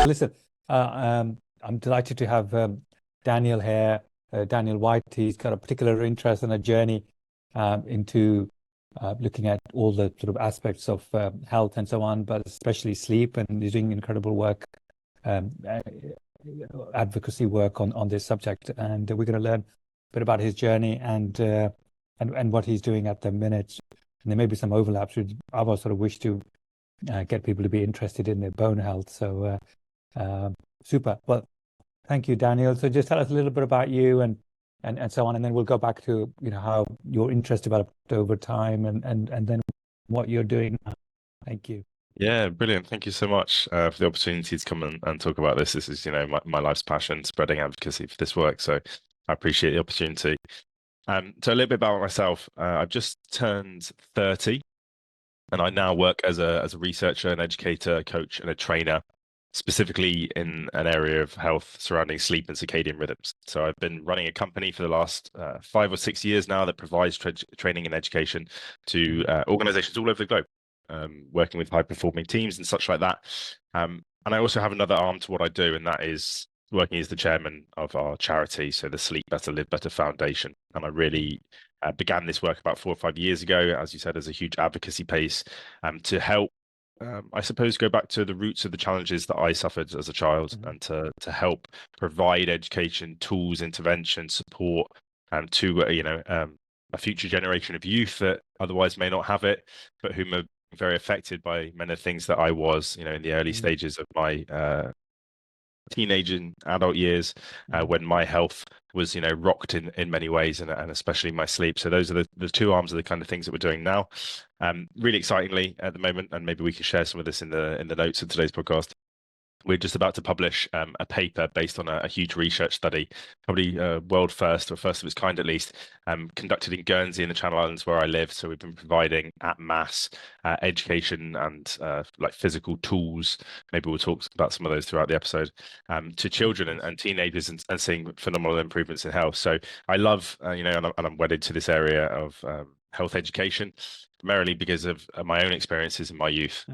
Listen, I'm delighted to have Daniel here, Daniel White. He's got a particular interest and a journey into looking at all the sort of aspects of health and so on, but especially sleep, and he's doing incredible work, um, uh, advocacy work on this subject. And we're going to learn a bit about his journey and what he's doing at the minute. And there may be some overlaps with our sort of wish to get people to be interested in their bone health. So super. Well, thank you, Daniel. So just tell us a little bit about you and so on, and then we'll go back to how your interest developed over time and then what you're doing now. Thank you. Yeah, brilliant. Thank you so much for the opportunity to come and talk about this. This is, my life's passion, spreading advocacy for this work. So I appreciate the opportunity. So a little bit about myself. I've just turned 30, and I now work as a researcher, an educator, coach, and a trainer, specifically in an area of health surrounding sleep and circadian rhythms. So I've been running a company for the last 5 or 6 years now that provides training and education to organizations all over the globe, working with high-performing teams and such like that. And I also have another arm to what I do, and that is working as the chairman of our charity, so the Sleep Better, Live Better Foundation. And I really began this work about 4 or 5 years ago, as you said, as a huge advocacy piece to help, I suppose, go back to the roots of the challenges that I suffered as a child, and to help provide education, tools, intervention, support to a future generation of youth that otherwise may not have it, but whom are very affected by many things that I was, in the early stages of my teenage and adult years, when my health was, rocked in many ways, and especially my sleep. So those are the two arms of the kind of things that we're doing now. Really excitingly at the moment, and maybe we can share some of this in the notes of today's podcast. We're just about to publish a paper based on a huge research study, probably world first, or first of its kind at least, conducted in Guernsey in the Channel Islands where I live. So we've been providing at mass education and like physical tools. Maybe we'll talk about some of those throughout the episode, to children and teenagers, and seeing phenomenal improvements in health. So I love, and I'm wedded to this area of health education, primarily because of my own experiences in my youth.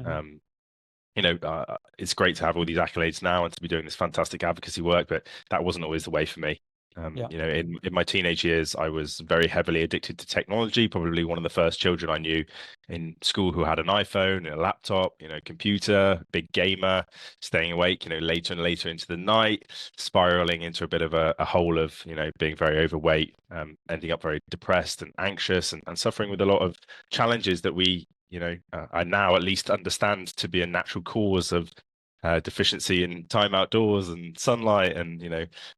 It's great to have all these accolades now and to be doing this fantastic advocacy work, but that wasn't always the way for me. In my teenage years, I was very heavily addicted to technology, probably one of the first children I knew in school who had an iPhone, a laptop, computer, big gamer, staying awake, later and later into the night, spiraling into a bit of a hole of, being very overweight, ending up very depressed and anxious, and suffering with a lot of challenges that I now at least understand to be a natural cause of deficiency in time outdoors and sunlight, and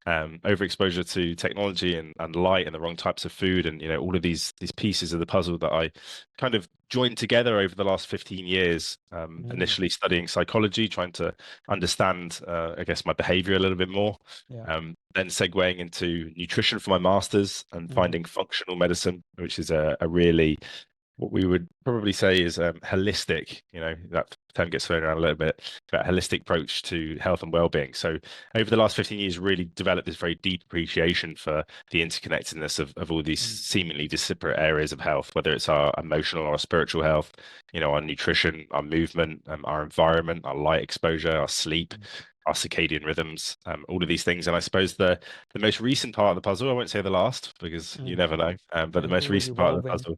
overexposure to technology and light and the wrong types of food, and all of these pieces of the puzzle that I kind of joined together over the last 15 years. Initially studying psychology, trying to understand, I guess, my behavior a little bit more. Then segueing into nutrition for my master's, and finding functional medicine, which is a really, what we would probably say is holistic, that term gets thrown around a little bit, but holistic approach to health and well-being. So over the last 15 years, really developed this very deep appreciation for the interconnectedness of all these seemingly disparate areas of health, whether it's our emotional or our spiritual health, our nutrition, our movement, our environment, our light exposure, our sleep, our circadian rhythms, all of these things. And I suppose the most recent part of the puzzle, I won't say the last because you never know, but the most recent part of the puzzle.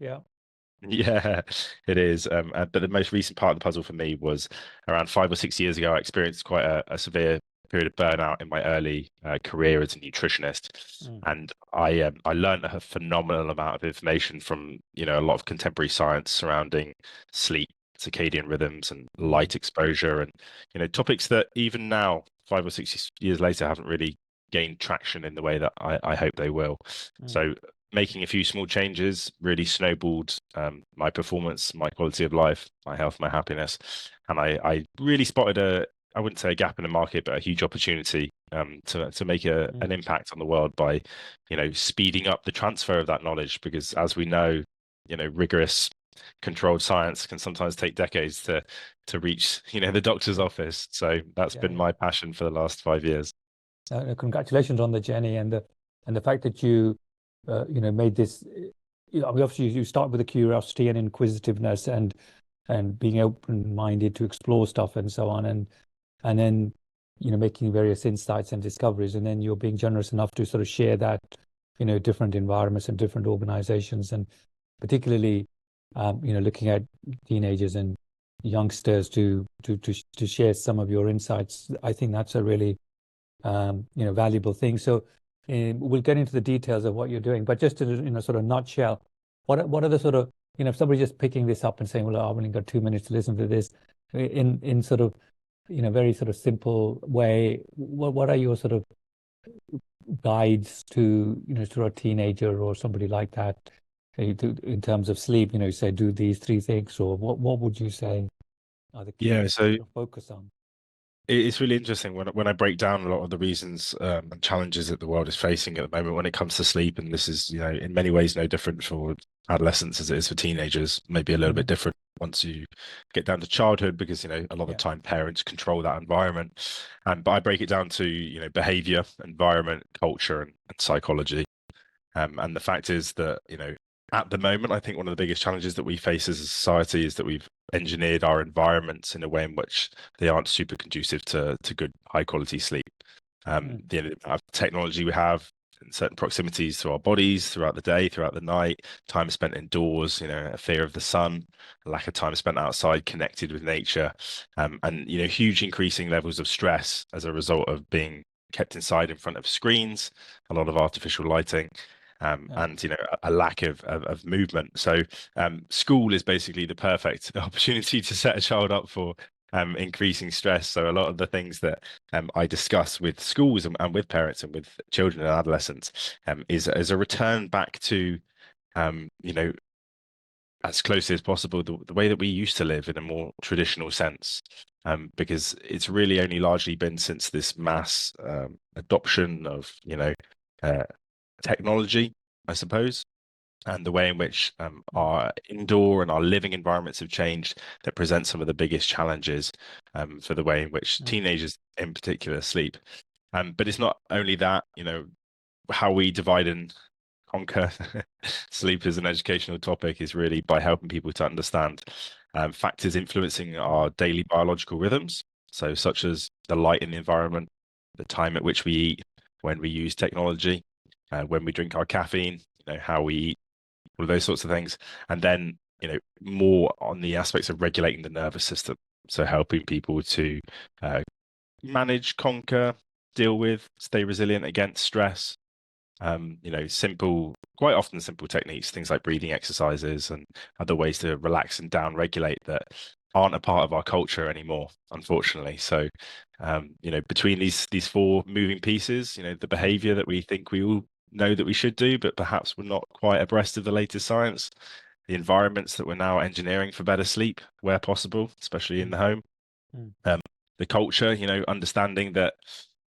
Yeah, it is. But the most recent part of the puzzle for me was around 5 or 6 years ago. I experienced quite a severe period of burnout in my early career as a nutritionist, and I learned a phenomenal amount of information from a lot of contemporary science surrounding sleep, circadian rhythms, and light exposure, and topics that even now, 5 or 6 years later, haven't really gained traction in the way that I hope they will. So making a few small changes really snowballed my performance, my quality of life, my health, my happiness. And I really spotted I wouldn't say a gap in the market, but a huge opportunity to make an impact on the world by, speeding up the transfer of that knowledge. Because as we know, rigorous controlled science can sometimes take decades to reach, the doctor's office. So that's been my passion for the last 5 years. Congratulations on the journey and the fact that you made this. Obviously, you start with a curiosity and inquisitiveness and being open-minded to explore stuff and so on, and then making various insights and discoveries, and then you're being generous enough to sort of share that, different environments and different organizations, and particularly, looking at teenagers and youngsters to share some of your insights. I think that's a really, valuable thing. So we'll get into the details of what you're doing, but just in a sort of nutshell, what are the sort of, if somebody's just picking this up and saying, well, I've only got 2 minutes to listen to this, in sort of, very sort of simple way, what are your sort of guides to, to a teenager or somebody like that, in terms of sleep, say do these 3 things, or what would you say are the key So to focus on? it's really interesting when I break down a lot of the reasons and challenges that the world is facing at the moment when it comes to sleep, and this is, in many ways no different for adolescents as it is for teenagers, maybe a little bit different once you get down to childhood, because, a lot of the time parents control that environment. But I break it down to, behavior, environment, culture, and psychology. And the fact is that, at the moment, I think one of the biggest challenges that we face as a society is that we've engineered our environments in a way in which they aren't super conducive to good, high quality sleep. The amount of technology we have in certain proximities to our bodies throughout the day, throughout the night, time spent indoors, a fear of the sun, a lack of time spent outside, connected with nature, and huge increasing levels of stress as a result of being kept inside in front of screens, a lot of artificial lighting. And a lack of movement. So school is basically the perfect opportunity to set a child up for increasing stress. So a lot of the things that I discuss with schools and with parents and with children and adolescents is as a return back to as closely as possible the way that we used to live in a more traditional sense, because it's really only largely been since this mass adoption of technology, I suppose, and the way in which our indoor and our living environments have changed that present some of the biggest challenges for the way in which teenagers in particular sleep. But it's not only that, how we divide and conquer sleep as an educational topic is really by helping people to understand factors influencing our daily biological rhythms. So such as the light in the environment, the time at which we eat, when we use technology, when we drink our caffeine, how we eat, all of those sorts of things. And then, more on the aspects of regulating the nervous system. So helping people to manage, conquer, deal with, stay resilient against stress. Quite often simple techniques, things like breathing exercises and other ways to relax and down regulate that aren't a part of our culture anymore, unfortunately. So, between these 4 moving pieces, the behavior that we think we all know that we should do, but perhaps we're not quite abreast of the latest science, the environments that we're now engineering for better sleep where possible, especially in the home, the culture, understanding that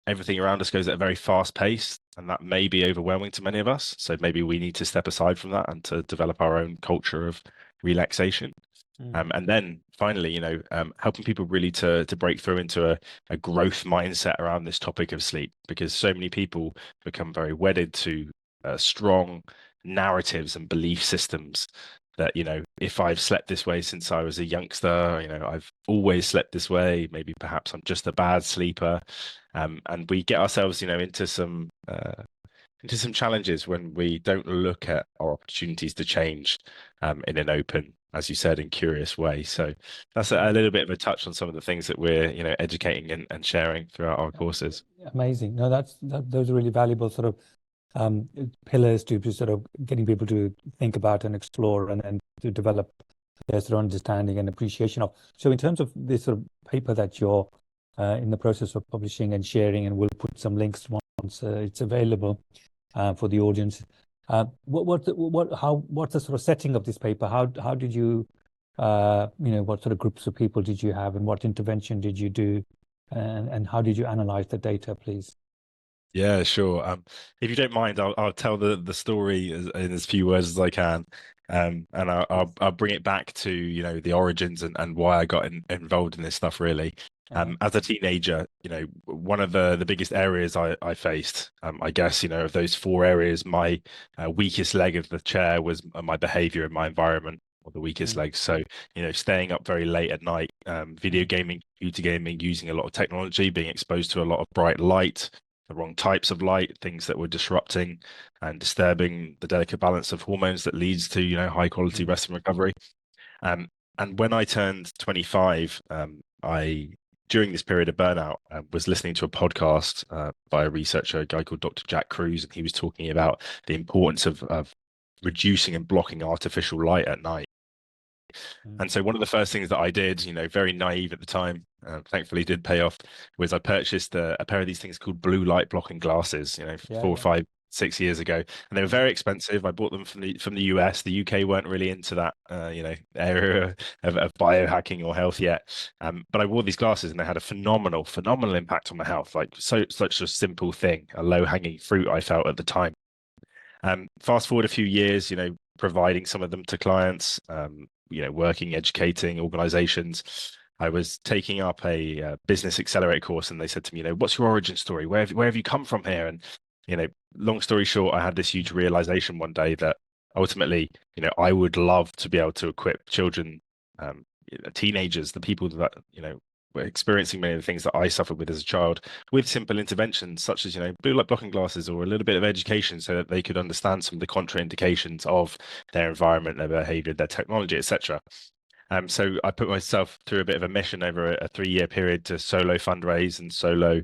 everything around us goes at a very fast pace, and that may be overwhelming to many of us. So maybe we need to step aside from that and to develop our own culture of relaxation. And then finally, helping people really to break through into a growth mindset around this topic of sleep, because so many people become very wedded to strong narratives and belief systems that, if I've slept this way since I was a youngster, I've always slept this way, maybe perhaps I'm just a bad sleeper. And we get ourselves, into some challenges when we don't look at our opportunities to change in an open, as you said, and curious way. So that's a little bit of a touch on some of the things that we're, educating and sharing throughout our courses. Amazing. No, those are really valuable sort of pillars to sort of getting people to think about and explore and to develop their sort of understanding and appreciation of. So in terms of this sort of paper that you're in the process of publishing and sharing, and we'll put some links once it's available for the audience. What's the sort of setting of this paper? How did you, what sort of groups of people did you have, and what intervention did you do, and how did you analyze the data, please? Yeah, sure. If you don't mind, I'll tell the story in as few words as I can, and I'll bring it back to the origins and why I got involved in this stuff really. As a teenager, one of the biggest areas I faced, I guess, of those 4 areas, my weakest leg of the chair was my behavior and my environment. or the weakest legs. So, staying up very late at night, video gaming, computer gaming, using a lot of technology, being exposed to a lot of bright light, the wrong types of light, things that were disrupting and disturbing the delicate balance of hormones that leads to, high quality rest and recovery. And when I turned 25, during this period of burnout, was listening to a podcast by a researcher, a guy called Dr. Jack Kruse, and he was talking about the importance of reducing and blocking artificial light at night. And so one of the first things that I did, very naive at the time, thankfully did pay off, was I purchased a pair of these things called blue light blocking glasses, 4 or 5, 6 years ago, and they were very expensive. I bought them from the US. The UK weren't really into that, area of biohacking or health yet. But I wore these glasses, and they had a phenomenal impact on my health. Like such a simple thing, a low hanging fruit I felt at the time. Fast forward a few years, providing some of them to clients, working, educating organizations. I was taking up a business accelerator course, and they said to me, what's your origin story? Where have you come from here? And, long story short, I had this huge realization one day that ultimately, I would love to be able to equip children, teenagers, the people that, were experiencing many of the things that I suffered with as a child, with simple interventions such as, blue light blocking glasses or a little bit of education so that they could understand some of the contraindications of their environment, their behavior, their technology, etc. So I put myself through a bit of a mission over a 3-year period to solo fundraise and solo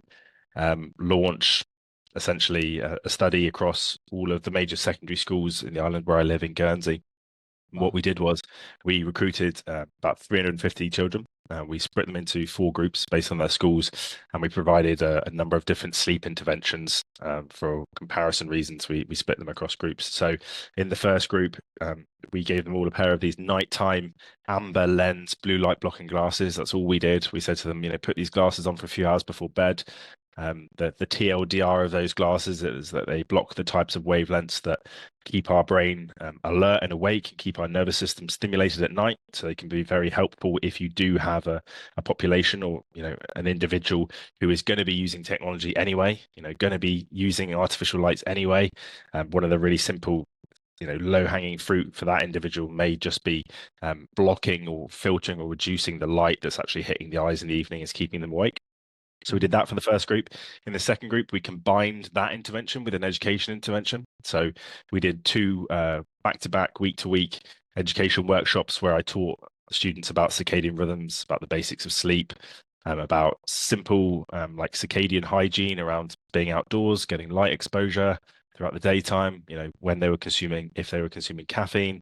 launch essentially a study across all of the major secondary schools in the island where I live in Guernsey. What we did was we recruited about 350 children. We split them into 4 groups based on their schools, and we provided a number of different sleep interventions. For comparison reasons, we split them across groups. So in the first group, we gave them all a pair of these nighttime amber lens blue light blocking glasses. That's all we did. We said to them, put these glasses on for a few hours before bed. The TLDR of those glasses is that they block the types of wavelengths that keep our brain alert and awake, and keep our nervous system stimulated at night. So they can be very helpful if you do have a population or an individual who is going to be using technology anyway, going to be using artificial lights anyway. One of the really simple low-hanging fruit for that individual may just be blocking or filtering or reducing the light that's actually hitting the eyes in the evening, is keeping them awake. So we did that for the first group. In the second group, we combined that intervention with an education intervention. So we did 2 back-to-back, week-to-week education workshops where I taught students about circadian rhythms, about the basics of sleep, about simple like circadian hygiene around being outdoors, getting light exposure throughout the daytime, when they were consuming, if they were consuming caffeine,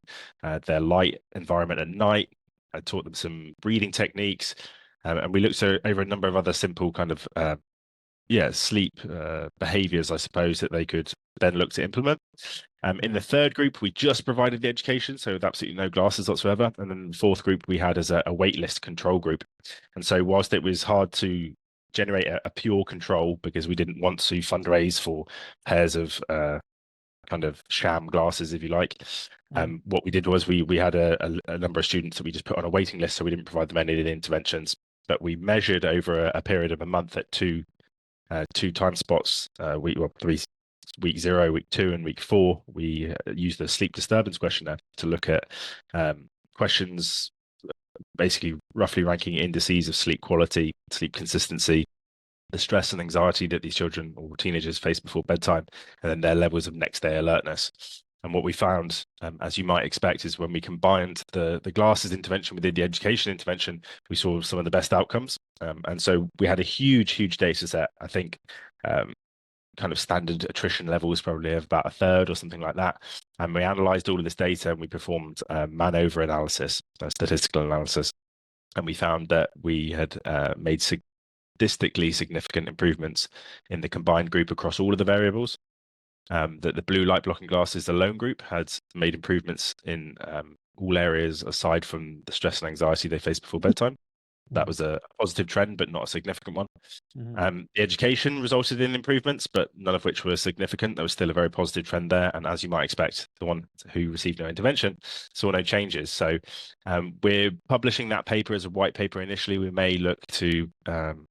their light environment at night. I taught them some breathing techniques. And we looked over a number of other simple kind of sleep behaviors, I suppose, that they could then look to implement. In the third group, we just provided the education, so with absolutely no glasses whatsoever. And then the fourth group we had as a waitlist control group. And so whilst it was hard to generate a pure control, because we didn't want to fundraise for pairs of kind of sham glasses, if you like. What we did was we had a number of students that we just put on a waiting list, so we didn't provide them any of the interventions. But we measured over a period of a month at 2 time spots, week 0, week 2, and week 4. We used the sleep disturbance questionnaire to look at questions, basically roughly ranking indices of sleep quality, sleep consistency, the stress and anxiety that these children or teenagers face before bedtime, and then their levels of next day alertness. And what we found, as you might expect, is when we combined the glasses intervention with the education intervention, we saw some of the best outcomes. And so we had a huge data set. I think kind of standard attrition levels probably of about a third or something like that. And we analyzed all of this data, and we performed man-over analysis, statistical analysis. And we found that we had made statistically significant improvements in the combined group across all of the variables. That the blue light blocking glasses alone group had made improvements in all areas aside from the stress and anxiety they faced before bedtime. That was a positive trend, but not a significant one. The education resulted in improvements, but none of which were significant. There was still a very positive trend there. And as you might expect, the one who received no intervention saw no changes. So we're publishing that paper as a white paper initially. We may look to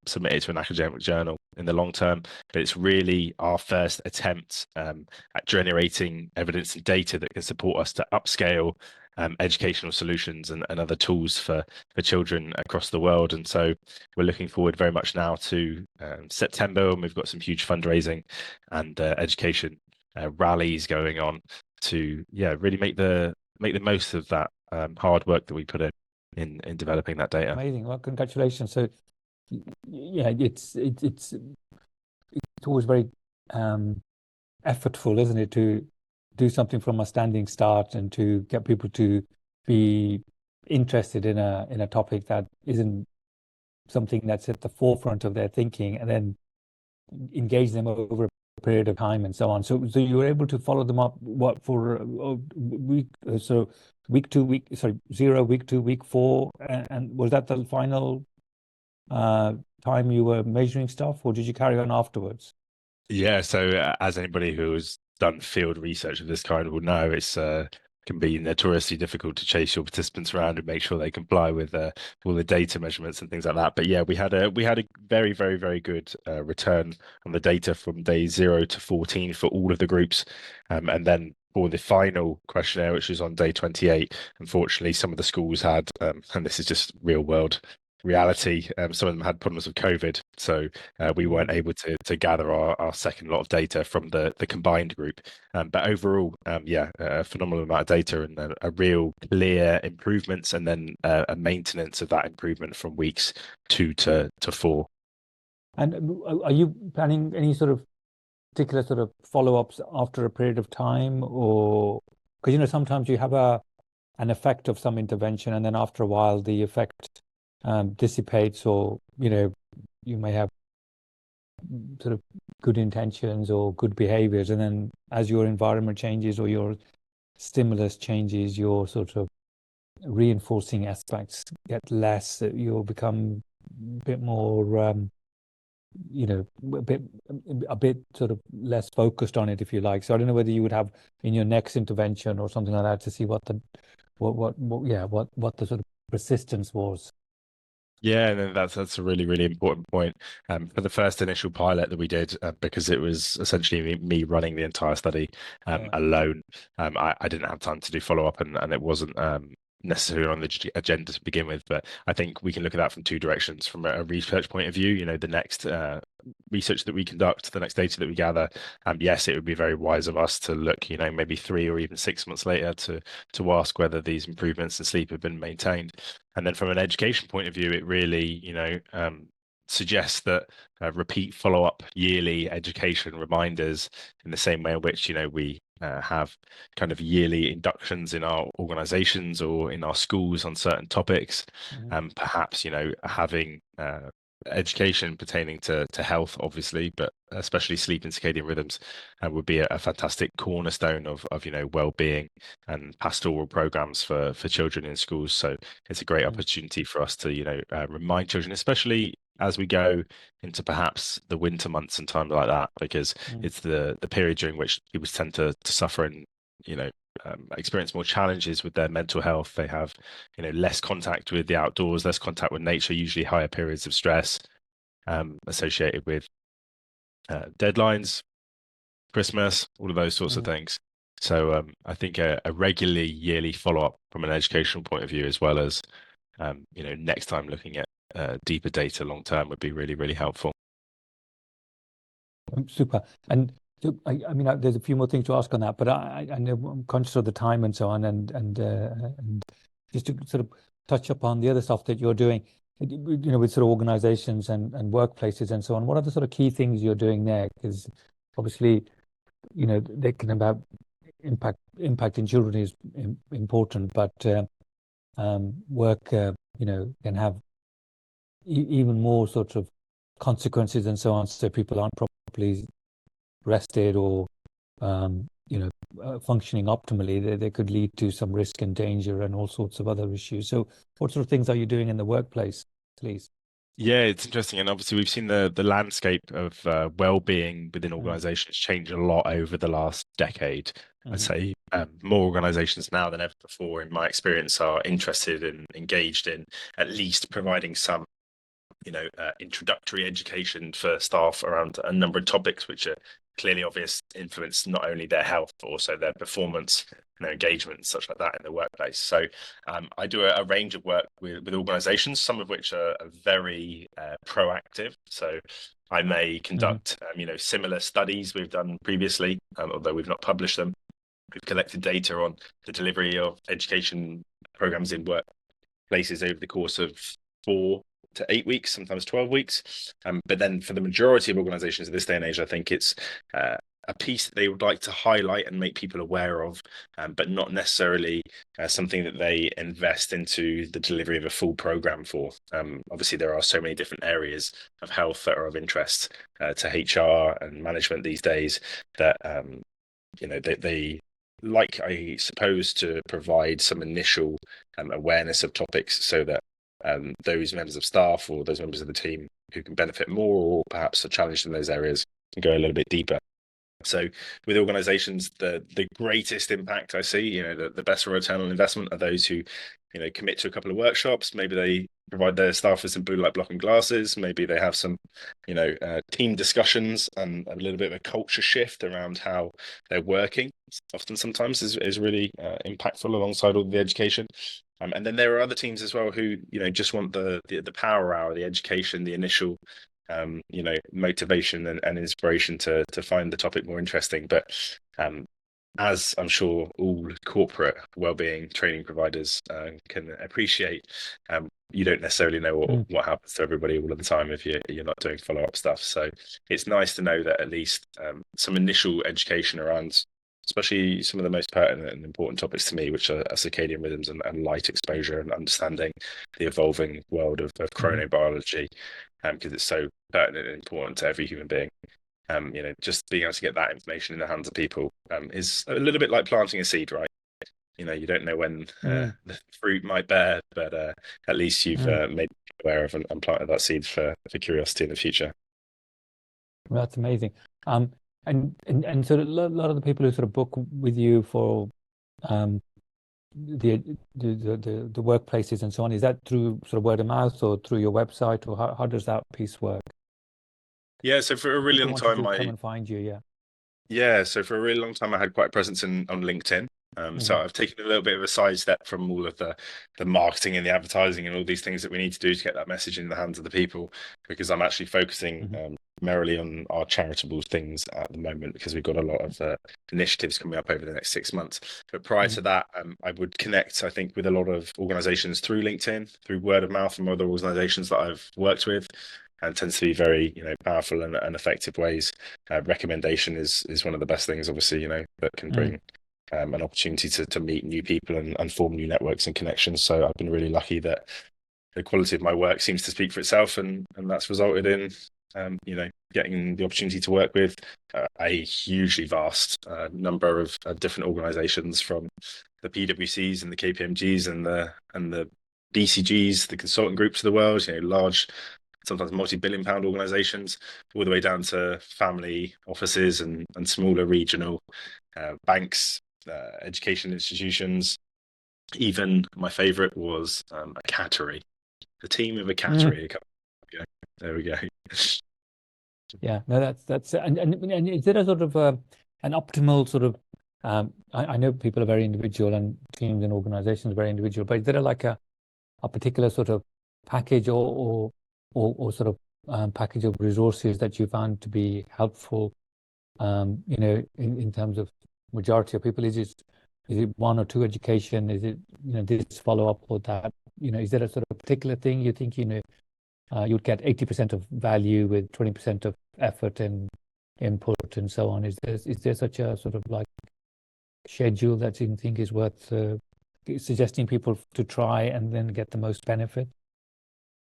submit it to an academic journal in the long term, but it's really our first attempt at generating evidence and data that can support us to upscale educational solutions and other tools for children across the world. And so we're looking forward very much now to September, and we've got some huge fundraising and education rallies going on to really make the most of that hard work that we put in developing that data. Amazing. Well, congratulations. So yeah, it's always very effortful, isn't it, to do something from a standing start and to get people to be interested in a topic that isn't something that's at the forefront of their thinking, and then engage them over a period of time and so on. So you were able to follow them up for week, so week 2, week 0, week 2, week 4, and was that the final time you were measuring stuff, or did you carry on afterwards? Yeah, so as anybody who has done field research of this kind will know, it's can be notoriously difficult to chase your participants around and make sure they comply with all the data measurements and things like that. But yeah, we had a very, very, very good return on the data from day 0 to 14 for all of the groups, and then for the final questionnaire, which was on day 28, unfortunately, some of the schools had, and this is just real world reality, some of them had problems with COVID, so we weren't able to gather our second lot of data from the combined group. But overall, a phenomenal amount of data and a real clear improvements, and then a maintenance of that improvement from weeks 2 to 4. And are you planning any sort of particular sort of follow-ups after a period of time, or because sometimes you have an effect of some intervention, and then after a while the effect dissipates, or you may have sort of good intentions or good behaviors, and then as your environment changes or your stimulus changes, your sort of reinforcing aspects get less, you'll become a bit more a bit sort of less focused on it, if you like. So I don't know whether you would have in your next intervention or something like that to see what the sort of persistence was. Yeah, and that's a really, really important point. For the first initial pilot that we did, because it was essentially me running the entire study alone, I didn't have time to do follow-up, and it wasn't necessarily on the agenda to begin with. But I think we can look at that from 2 directions. From a research point of view, the next research that we conduct, the next data that we gather, yes, it would be very wise of us to look, maybe 3 or even 6 months later to ask whether these improvements in sleep have been maintained. And then from an education point of view, it really, suggests that repeat follow-up yearly education reminders, in the same way in which, we have kind of yearly inductions in our organizations or in our schools on certain topics, and perhaps, having education pertaining to health, obviously, but especially sleep and circadian rhythms, would be a fantastic cornerstone of well-being and pastoral programs for children in schools. So it's a great opportunity for us to remind children, especially as we go into perhaps the winter months and times like that, because it's the period during which people tend to suffer and experience more challenges with their mental health. They have less contact with the outdoors, less contact with nature, usually higher periods of stress associated with deadlines, Christmas, all of those sorts of things. So I think a regularly yearly follow-up from an educational point of view, as well as next time looking at deeper data long term, would be really, really helpful. Super. And so, I mean, there's a few more things to ask on that, but I know I'm conscious of the time and so on, and just to sort of touch upon the other stuff that you're doing, with sort of organizations and workplaces and so on. What are the sort of key things you're doing there? Because obviously, they can about impact in children is important, but work, can have even more sort of consequences and so on. So people aren't properly rested or functioning optimally, they could lead to some risk and danger and all sorts of other issues. So what sort of things are you doing in the workplace, please? Yeah, it's interesting, and obviously we've seen the landscape of well-being within organizations change a lot over the last decade. I'd say more organizations now than ever before, in my experience, are interested and engaged in at least providing some introductory education for staff around a number of topics which are clearly obvious influence not only their health, but also their performance, engagement and such like that in the workplace. So I do a range of work with organizations, some of which are very proactive. So I may conduct, similar studies we've done previously, although we've not published them. We've collected data on the delivery of education programs in workplaces over the course of 4 to 8 weeks, sometimes 12 weeks. But then for the majority of organizations in this day and age, I think it's a piece that they would like to highlight and make people aware of, but not necessarily something that they invest into the delivery of a full program for. Obviously, there are so many different areas of health that are of interest to HR and management these days that they like, I suppose, to provide some initial awareness of topics so that those members of staff or those members of the team who can benefit more or perhaps are challenged in those areas can go a little bit deeper. So with organizations, the greatest impact I see, the best return on investment are those who, commit to a couple of workshops. Maybe they provide their staff with some blue light blocking glasses. Maybe they have some, team discussions and a little bit of a culture shift around how they're working. Often sometimes is really impactful alongside all the education. And then there are other teams as well who, just want the power hour, the education, the initial motivation and inspiration to find the topic more interesting. But as I'm sure all corporate wellbeing training providers can appreciate, you don't necessarily know what happens to everybody all of the time if you're not doing follow-up stuff. So it's nice to know that at least some initial education around especially some of the most pertinent and important topics to me, which are circadian rhythms and light exposure and understanding the evolving world of chronobiology, because it's so pertinent and important to every human being. Just being able to get that information in the hands of people is a little bit like planting a seed, right? You don't know when the fruit might bear, but at least you've made aware of and planted that seed for curiosity in the future. Well, that's amazing. And so a lot of the people who sort of book with you for the workplaces and so on, is that through sort of word of mouth or through your website, or how does that piece work? Yeah, so for a really long time, come and find you, so for a really long time, I had quite a presence on LinkedIn. So I've taken a little bit of a sidestep from all of the marketing and the advertising and all these things that we need to do to get that message in the hands of the people, because I'm actually focusing primarily on our charitable things at the moment, because we've got a lot of initiatives coming up over the next 6 months. But prior to that, I would connect, I think, with a lot of organizations through LinkedIn, through word of mouth from other organizations that I've worked with, and tends to be very, powerful and effective ways. Recommendation is one of the best things, obviously, that can bring an opportunity to meet new people and form new networks and connections. So I've been really lucky that the quality of my work seems to speak for itself, and that's resulted in getting the opportunity to work with a hugely vast number of different organizations, from the PwCs and the KPMGs and the BCGs, the consultant groups of the world, large, sometimes multi-billion-pound organizations, all the way down to family offices and smaller regional banks, education institutions. Even my favorite was a cattery, the team of a cattery. There we go. Yeah, no, that's and is there a sort of an optimal sort of I know people are very individual and teams and organizations are very individual, but is there like a particular sort of package or sort of package of resources that you found to be helpful, in terms of majority of people? Is it one or two education? Is it, this follow up or that? Is there a sort of particular thing you think, you'd get 80% of value with 20% of effort and input and so on? Is there such a sort of like schedule that you think is worth suggesting people to try and then get the most benefit?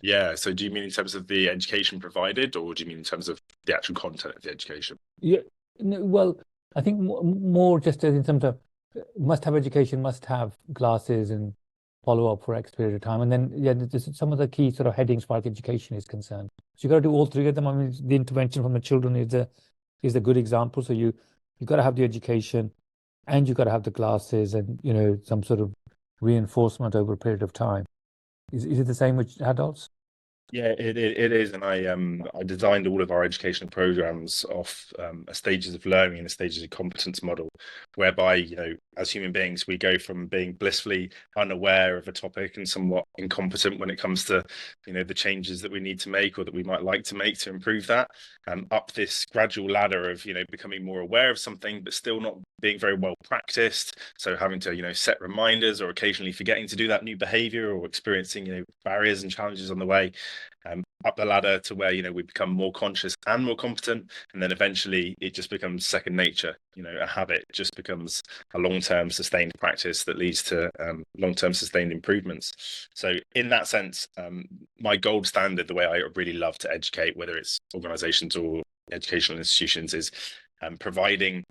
Yeah. So do you mean in terms of the education provided, or do you mean in terms of the actual content of the education? Yeah. Well, I think more just in terms of must have education, must have classes and follow up for X period of time. And then, there's some of the key sort of headings as far as education is concerned. So you got to do all three of them. I mean, the intervention from the children is a good example. So you got to have the education, and you got to have the classes, and some sort of reinforcement over a period of time. Is it the same with adults? Yeah, it is, and I designed all of our educational programs off a stages of learning and a stages of competence model, whereby as human beings we go from being blissfully unaware of a topic and somewhat incompetent when it comes to the changes that we need to make or that we might like to make to improve that, up this gradual ladder of becoming more aware of something but still not being very well practiced. So having to set reminders or occasionally forgetting to do that new behavior or experiencing barriers and challenges on the way, up the ladder to where we become more conscious and more competent, and then eventually it just becomes second nature. A habit just becomes a long-term sustained practice that leads to long-term sustained improvements. So in that sense, my gold standard, the way I really love to educate, whether it's organizations or educational institutions, is providing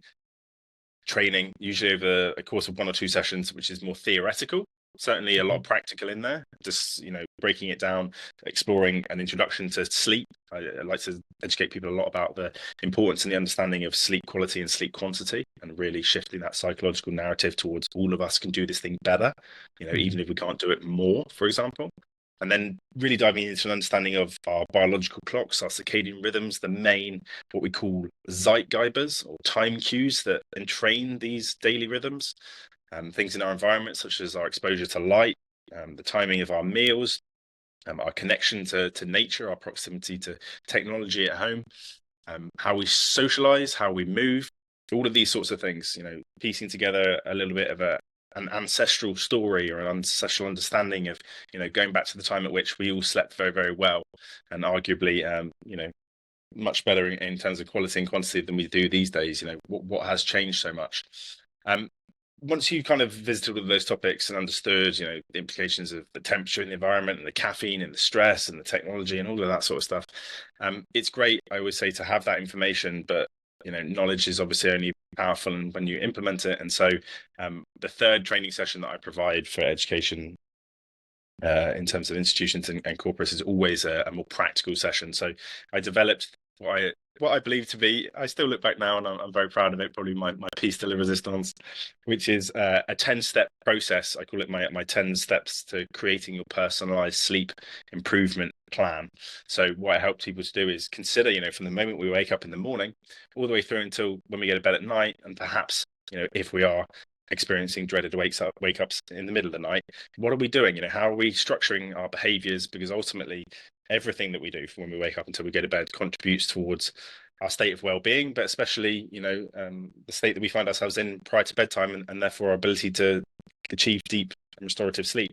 training, usually over a course of 1 or 2 sessions, which is more theoretical. Certainly a lot of practical in there, just breaking it down, exploring an introduction to sleep. I like to educate people a lot about the importance and the understanding of sleep quality and sleep quantity, and really shifting that psychological narrative towards all of us can do this thing better, even if we can't do it more, for example. And then really diving into an understanding of our biological clocks, our circadian rhythms, the main, what we call Zeitgebers or time cues that entrain these daily rhythms, things in our environment, such as our exposure to light, the timing of our meals, our connection to nature, our proximity to technology at home, how we socialize, how we move, all of these sorts of things, piecing together a little bit of an ancestral story or an ancestral understanding of, going back to the time at which we all slept very, very well, and arguably, much better in terms of quality and quantity than we do these days. What has changed so much? Once you kind of visited all of those topics and understood, the implications of the temperature in the environment and the caffeine and the stress and the technology and all of that sort of stuff, it's great, I always say, to have that information, but knowledge is obviously only powerful when you implement it. And so the third training session that I provide for education in terms of institutions and corporates is always a more practical session. So I developed what I believe to be, I still look back now and I'm very proud of it, probably my piece de la resistance, which is a 10-step process. I call it my 10 steps to creating your personalized sleep improvement plan. So what I help people to do is consider, from the moment we wake up in the morning all the way through until when we go to bed at night, and perhaps, if we are experiencing dreaded wake ups in the middle of the night, what are we doing? How are we structuring our behaviors? Because ultimately everything that we do from when we wake up until we go to bed contributes towards our state of well-being, but especially the state that we find ourselves in prior to bedtime, and therefore our ability to achieve deep and restorative sleep.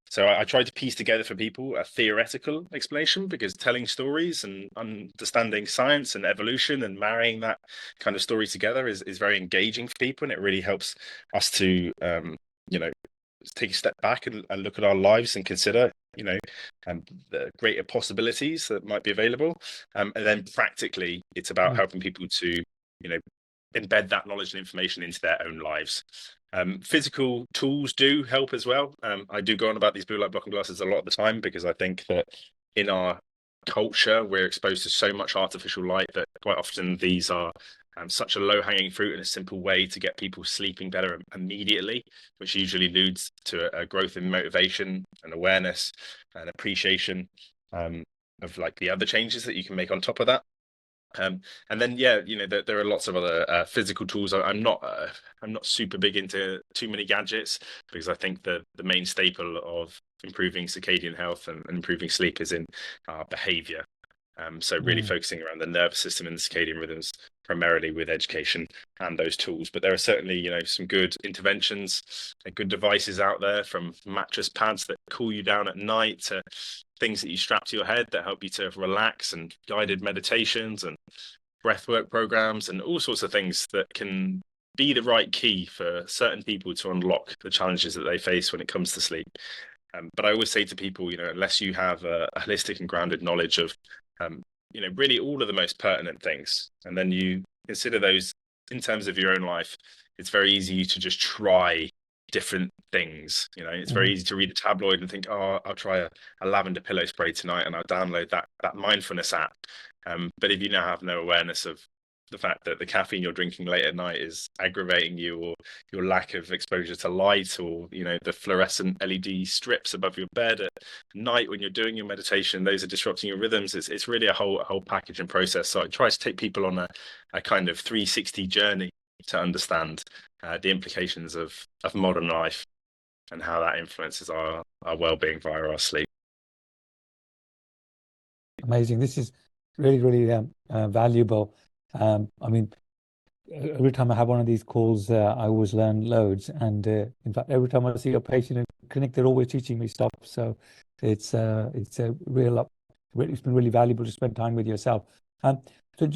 So I tried to piece together for people a theoretical explanation, because telling stories and understanding science and evolution and marrying that kind of story together is very engaging for people, and it really helps us to take a step back and look at our lives and consider the greater possibilities that might be available, and then practically it's about helping people to embed that knowledge and information into their own lives. Physical tools do help as well. I do go on about these blue light blocking glasses a lot of the time, because I think that in our culture we're exposed to so much artificial light that quite often these are such a low-hanging fruit and a simple way to get people sleeping better immediately, which usually leads to a growth in motivation and awareness and appreciation of like the other changes that you can make on top of that. And then there are lots of other physical tools. I'm not super big into too many gadgets, because I think the main staple of improving circadian health and improving sleep is in our behavior. So really focusing around the nervous system and the circadian rhythms, primarily with education and those tools. But there are certainly, some good interventions and good devices out there, from mattress pads that cool you down at night to things that you strap to your head that help you to relax, and guided meditations and breathwork programs and all sorts of things that can be the right key for certain people to unlock the challenges that they face when it comes to sleep. But I always say to people, unless you have a holistic and grounded knowledge of really all of the most pertinent things, and then you consider those in terms of your own life, it's very easy to just try different things. It's very easy to read a tabloid and think, oh, I'll try a lavender pillow spray tonight, and I'll download that mindfulness app. But if you now have no awareness of the fact that the caffeine you're drinking late at night is aggravating you, or your lack of exposure to light, or the fluorescent LED strips above your bed at night when you're doing your meditation, those are disrupting your rhythms. It's really a whole package and process. So I try to take people on a kind of 360 journey to understand the implications of modern life and how that influences our well-being via our sleep. Amazing. This is really, really valuable. I mean, every time I have one of these calls, I always learn loads. And in fact, every time I see a patient in clinic, they're always teaching me stuff. So it's a real, it's been really valuable to spend time with yourself. So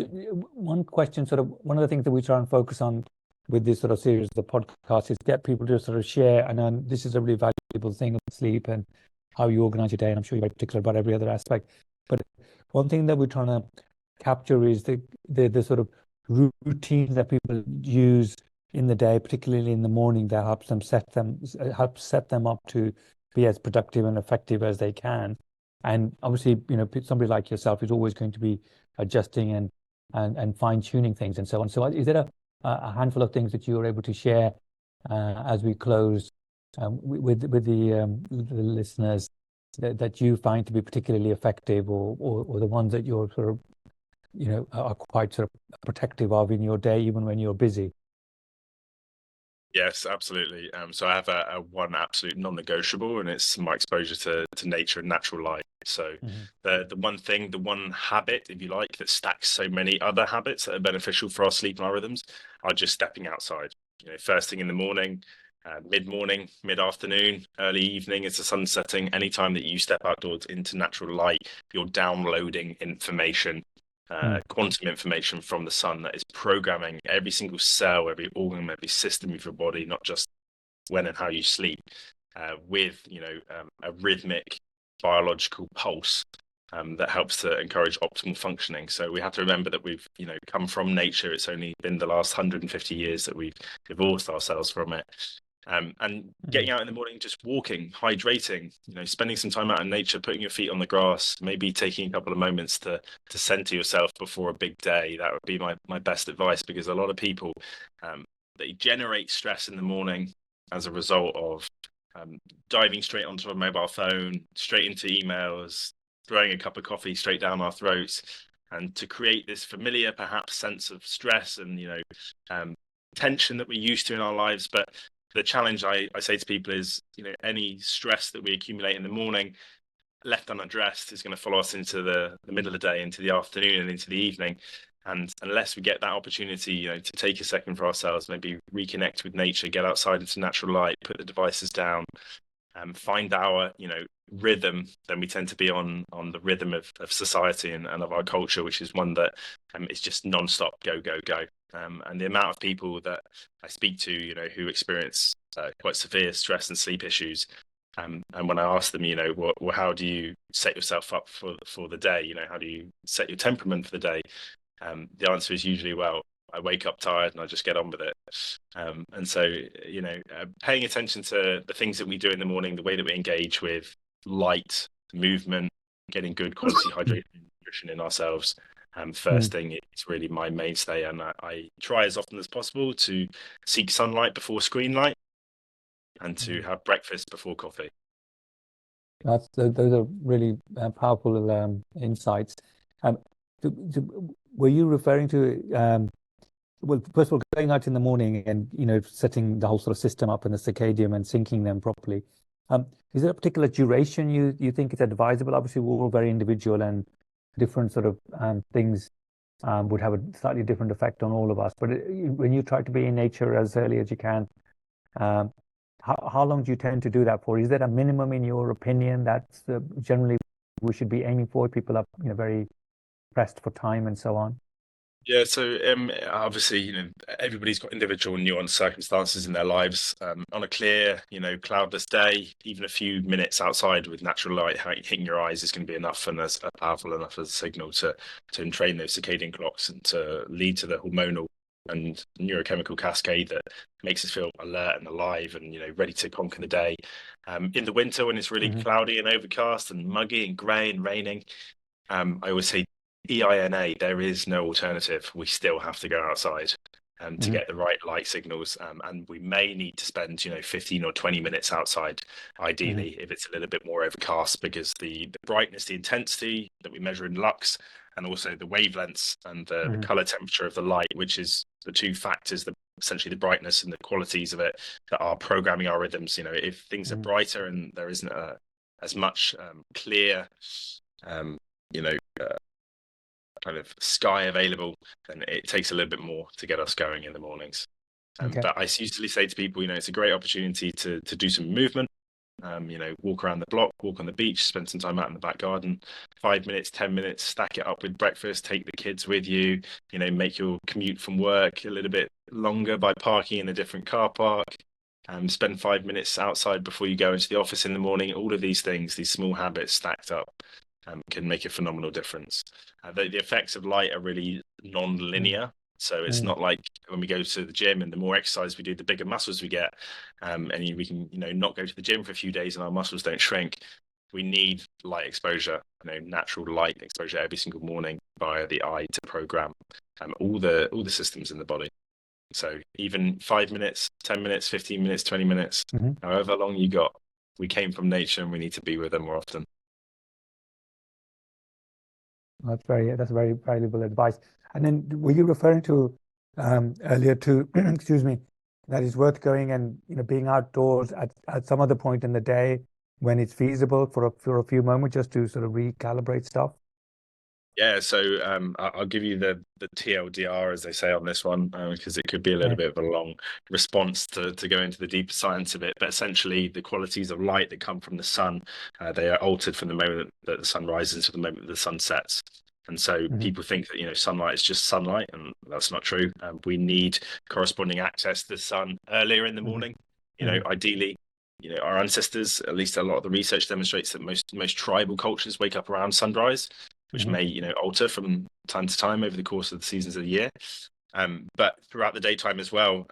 one question, sort of one of the things that we try and focus on with this sort of series of the podcast is get people to sort of share. And then this is a really valuable thing of sleep and how you organize your day. And I'm sure you're very particular about every other aspect. But one thing that we're trying to capture is the sort of routines that people use in the day, particularly in the morning, that helps set them up to be as productive and effective as they can. And obviously, somebody like yourself is always going to be adjusting and fine tuning things and so on. So, is there a handful of things that you are able to share as we close with the listeners that you find to be particularly effective, or the ones that you're sort of are quite sort of protective of in your day, even when you're busy? Yes, absolutely. So I have a one absolute non-negotiable, and it's my exposure to nature and natural light. So the one habit, if you like, that stacks so many other habits that are beneficial for our sleep and our rhythms, are just stepping outside. First thing in the morning, mid-morning, mid-afternoon, early evening, as the sun's setting. Anytime that you step outdoors into natural light, you're downloading information. Quantum information from the sun that is programming every single cell, every organ, every system of your body, not just when and how you sleep, with a rhythmic biological pulse that helps to encourage optimal functioning. So we have to remember that we've come from nature. It's only been the last 150 years that we've divorced ourselves from it. And getting out in the morning, just walking, hydrating, spending some time out in nature, putting your feet on the grass, maybe taking a couple of moments to center yourself before a big day. That would be my best advice, because a lot of people, they generate stress in the morning as a result of diving straight onto a mobile phone, straight into emails, throwing a cup of coffee straight down our throats, and to create this familiar, perhaps, sense of stress and tension that we're used to in our lives. But the challenge I say to people is, any stress that we accumulate in the morning, left unaddressed, is going to follow us into the middle of the day, into the afternoon, and into the evening. And unless we get that opportunity, to take a second for ourselves, maybe reconnect with nature, get outside into natural light, put the devices down, find our, rhythm, then we tend to be on the rhythm of society and of our culture, which is one that is just non-stop, go, go, go. And the amount of people that I speak to, who experience quite severe stress and sleep issues, and when I ask them, how do you set yourself up for the day? How do you set your temperament for the day? The answer is usually, well, I wake up tired and I just get on with it. And so, paying attention to the things that we do in the morning, the way that we engage with light, movement, getting good quality hydration and nutrition in ourselves. First thing, it's really my mainstay, and I try as often as possible to seek sunlight before screen light, and to have breakfast before coffee. Those are really powerful insights. Were you referring to well, first of all, going out in the morning and setting the whole sort of system up in the circadian and syncing them properly? Is there a particular duration you think is advisable? Obviously, we're all very individual, and different sort of things would have a slightly different effect on all of us. But when you try to be in nature as early as you can, how long do you tend to do that for? Is there a minimum, in your opinion, that's generally we should be aiming for? People are very pressed for time and so on. Yeah, so obviously, everybody's got individual nuanced circumstances in their lives. On a clear, cloudless day, even a few minutes outside with natural light hitting your eyes is going to be enough, and as powerful enough as a signal to entrain those circadian clocks and to lead to the hormonal and neurochemical cascade that makes us feel alert and alive and ready to conquer the day. In the winter, when it's really cloudy and overcast and muggy and grey and raining, I always say EINA, there is no alternative. We still have to go outside to get the right light signals. And we may need to spend, 15 or 20 minutes outside, ideally, if it's a little bit more overcast, because the brightness, the intensity that we measure in lux, and also the wavelengths and the color temperature of the light, which is the two factors that essentially the brightness and the qualities of it that are programming our rhythms. If things are brighter and there isn't as much clear, kind of sky available, then it takes a little bit more to get us going in the mornings. But I usually say to people, it's a great opportunity to do some movement. Walk around the block, walk on the beach, spend some time out in the back garden, 5 minutes, 10 minutes, stack it up with breakfast, take the kids with you, make your commute from work a little bit longer by parking in a different car park. Spend 5 minutes outside before you go into the office in the morning. All of these things, these small habits stacked up, can make a phenomenal difference. The effects of light are really non-linear. So it's not like when we go to the gym and the more exercise we do, the bigger muscles we get. And we can, not go to the gym for a few days and our muscles don't shrink. We need light exposure, natural light exposure every single morning via the eye to program all the systems in the body. So even 5 minutes, 10 minutes, 15 minutes, 20 minutes, however long you got, we came from nature and we need to be with them more often. That's very valuable advice. And then were you referring to earlier to, excuse me, that it's worth going and being outdoors at some other point in the day when it's feasible for a few moments just to sort of recalibrate stuff? Yeah, so I'll give you the TLDR, as they say on this one, because it could be a little bit of a long response to go into the deeper science of it. But essentially, the qualities of light that come from the sun, they are altered from the moment that the sun rises to the moment that the sun sets. And so people think that, sunlight is just sunlight, and that's not true. We need corresponding access to the sun earlier in the morning. Ideally, our ancestors, at least a lot of the research demonstrates that most tribal cultures wake up around sunrise, which may, alter from time to time over the course of the seasons of the year. But throughout the daytime as well,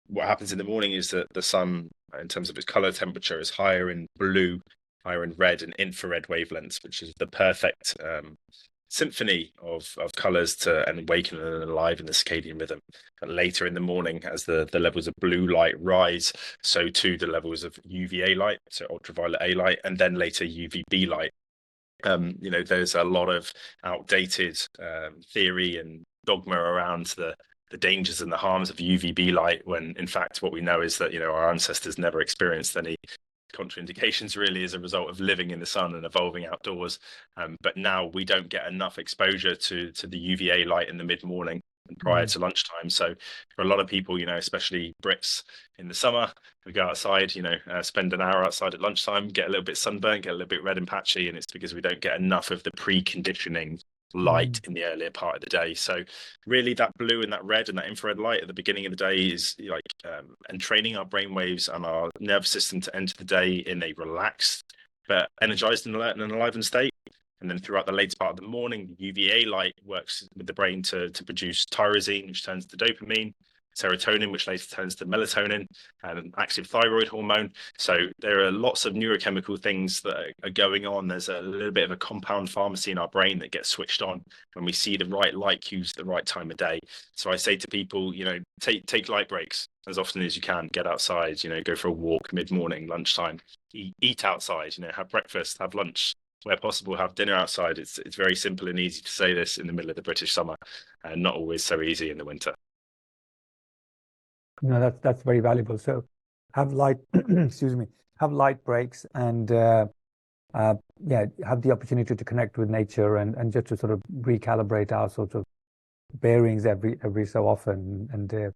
what happens in the morning is that the sun, in terms of its color temperature, is higher in blue, higher in red and infrared wavelengths, which is the perfect symphony of colors to and awaken and alive in the circadian rhythm. But later in the morning, as the levels of blue light rise, so too the levels of UVA light, so ultraviolet A light, and then later UVB light. There's a lot of outdated theory and dogma around the dangers and the harms of UVB light, when in fact what we know is that our ancestors never experienced any contraindications really as a result of living in the sun and evolving outdoors. But now we don't get enough exposure to the UVA light in the mid-morning and prior to lunchtime. So for a lot of people, especially Brits in the summer, we go outside, spend an hour outside at lunchtime, get a little bit sunburned, get a little bit red and patchy, and it's because we don't get enough of the preconditioning light in the earlier part of the day. So really that blue and that red and that infrared light at the beginning of the day is like entraining our brain waves and our nervous system to enter the day in a relaxed but energized and alert and enlivened state. And then throughout the later part of the morning, the UVA light works with the brain to produce tyrosine, which turns to dopamine, serotonin, which later turns to melatonin, and active thyroid hormone. So there are lots of neurochemical things that are going on. There's a little bit of a compound pharmacy in our brain that gets switched on when we see the right light cues at the right time of day. So I say to people, take light breaks as often as you can. Get outside, go for a walk mid-morning, lunchtime, eat outside, have breakfast, have lunch. Where possible, have dinner outside. It's very simple and easy to say this in the middle of the British summer, and not always so easy in the winter. That's very valuable. So have light, excuse me, have light breaks and have the opportunity to connect with nature and just to sort of recalibrate our sort of bearings every so often, and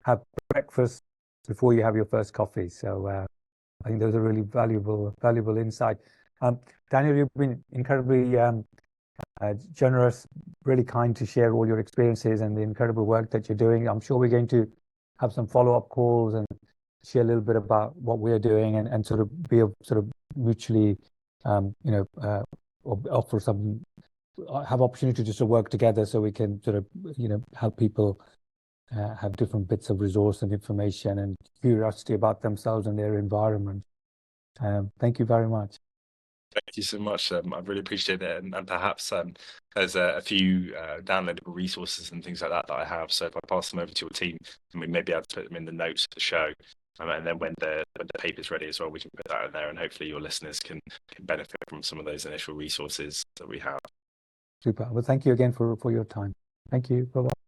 have breakfast before you have your first coffee. So I think those are really valuable insight. Daniel, you've been incredibly generous, really kind to share all your experiences and the incredible work that you're doing. I'm sure we're going to have some follow-up calls and share a little bit about what we're doing and sort of be sort of mutually, offer some, have opportunity just to work together so we can sort of, help people have different bits of resource and information and curiosity about themselves and their environment. Thank you very much. Thank you so much. I really appreciate it. And perhaps there's a few downloadable resources and things like that I have. So if I pass them over to your team, and we may be able to put them in the notes of the show. And then when the paper's ready as well, we can put that in there, and hopefully your listeners can benefit from some of those initial resources that we have. Super. Well, thank you again for your time. Thank you. Bye-bye.